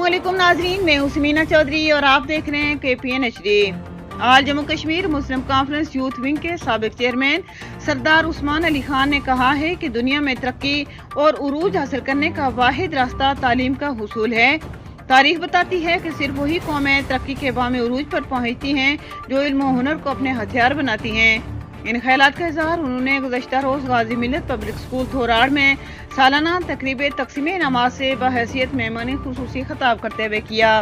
अस्सलामुअलैकुम नाजरीन, मैं हूं समीना चौधरी और आप देख रहे हैं KPN HD। आज जम्मू कश्मीर मुस्लिम कॉन्फ्रेंस यूथ विंग के साबिक चेयरमैन सरदार उस्मान अली खान ने कहा है कि दुनिया में तरक्की और उरूज हासिल करने का वाहिद रास्ता तालीम का हुसूल है। तारीख बताती है कि सिर्फ वही कौमें तरक्की के बामे उरूज पर पहुंचती हैं जो इल्म और हुनर को अपने हथियार बनाती हैं। इन ख्यालात का इजहार उन्होंने गुज़श्ता रोज गाजी मिल्लत पब्लिक स्कूल थोराड़ में सालाना तकरीब तक़सीम इनामात से बहैसियत मेहमानी खुसूसी खिताब करते हुए किया।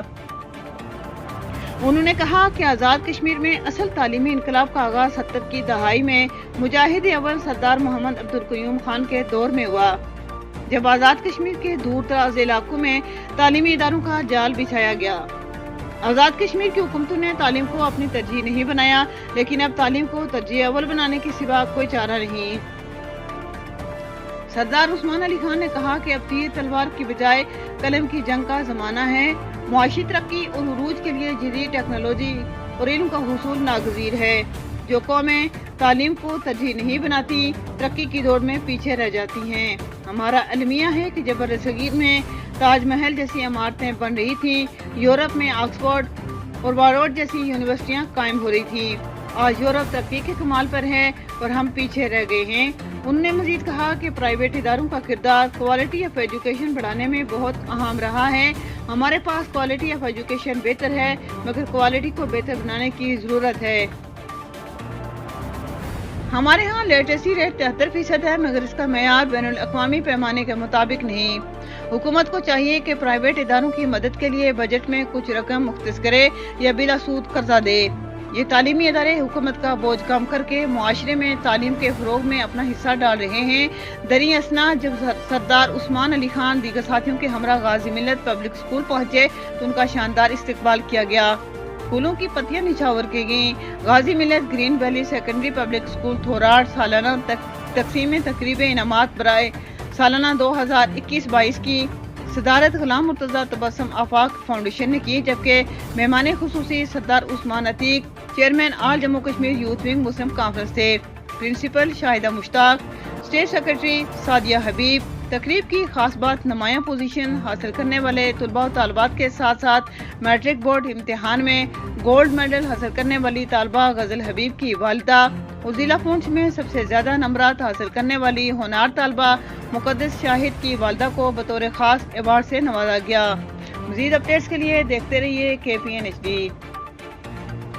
उन्होंने कहा कि आज़ाद कश्मीर में असल तालीमी इनकलाब का आगाज 70 की दहाई में मुजाहिद अव्वल सरदार मोहम्मद अब्दुल क़य्यूम खान के दौर में हुआ, जब आज़ाद कश्मीर के दूर दराज इलाकों में तालीमी इदारों का जाल बिछाया गया। आज़ाद कश्मीर की हुकूमतों ने तालीम को अपनी तरजीह नहीं बनाया, लेकिन अब तालीम को तरजीह अव्वल बनाने के सिवा कोई चारा नहीं। सरदार उस्मान अली खान ने कहा कि अब तीर तलवार की बजाय कलम की जंग का जमाना है। मुआशी तरक्की और उरूज के लिए जदीद टेक्नोलॉजी और इल्म का हुसूल नागजीर है। जो कौमें तालीम को तरजीह नहीं बनाती, तरक्की की दौड़ में पीछे रह जाती हैं। हमारा अलमिया है कि जब बरसगीर में ताजमहल जैसी इमारतें बन रही थी, यूरोप में ऑक्सफोर्ड और बारोड जैसी यूनिवर्सिटियां कायम हो रही थी। आज यूरोप तरक्की के कमाल पर है और हम पीछे रह गए हैं। उन्होंने मजीद कहा कि प्राइवेट इदारों का किरदार क्वालिटी ऑफ एजुकेशन बढ़ाने में बहुत अहम रहा है। हमारे पास क्वालिटी ऑफ एजुकेशन बेहतर है, मगर क्वालिटी को बेहतर बनाने की जरूरत है। हमारे यहाँ लिटरेसी रेट 73% है, मगर इसका मेयार बैनुल अक़वामी पैमाने के मुताबिक नहीं। हुकूमत को चाहिए कि प्राइवेट इदारों की मदद के लिए बजट में कुछ रकम मुख्तस करे या बिला सूद कर्जा दे। ये तालीमी इदारे हुकूमत का बोझ कम करके मुआशरे में तालीम के फ़रोग में अपना हिस्सा डाल रहे हैं। दरी असना जब सरदार उस्मान अली खान दीगर साथियों के हमरा गाजी मिल्लत पब्लिक स्कूल पहुंचे तो उनका शानदार इस्तकबाल किया गया। फूलों की पत्तियां निछावर की गई। Ghazi Millat green valley secondary public school Thorar सालाना तकसीम तकरीब इनामात बराए सालाना 2021-22 की सदारत गुलाम मुर्तज़ा तबस्सुम आफाक फाउंडेशन ने की, जबकि मेहमान खुसूसी Sardar Usman Atiq chairman all Jammu Kashmir youth wing Muslim conference थे। Principal Shahida Mushtaq, state secretary Sadia Habib. तकरीब की खास बात नुमाया पोजीशन हासिल करने वाले तलबा और तालबात के साथ साथ मैट्रिक बोर्ड इम्तिहान में गोल्ड मेडल हासिल करने वाली तालबा गजल हबीब की वालिदा और जिला पुंछ में सबसे ज्यादा नंबरात हासिल करने वाली होनार तालबा मुकद्दस शाहिद की वालिदा को बतौर खास अवार्ड से नवाजा गया। मजीद अपडेट्स के लिए देखते रहिए KPN HD।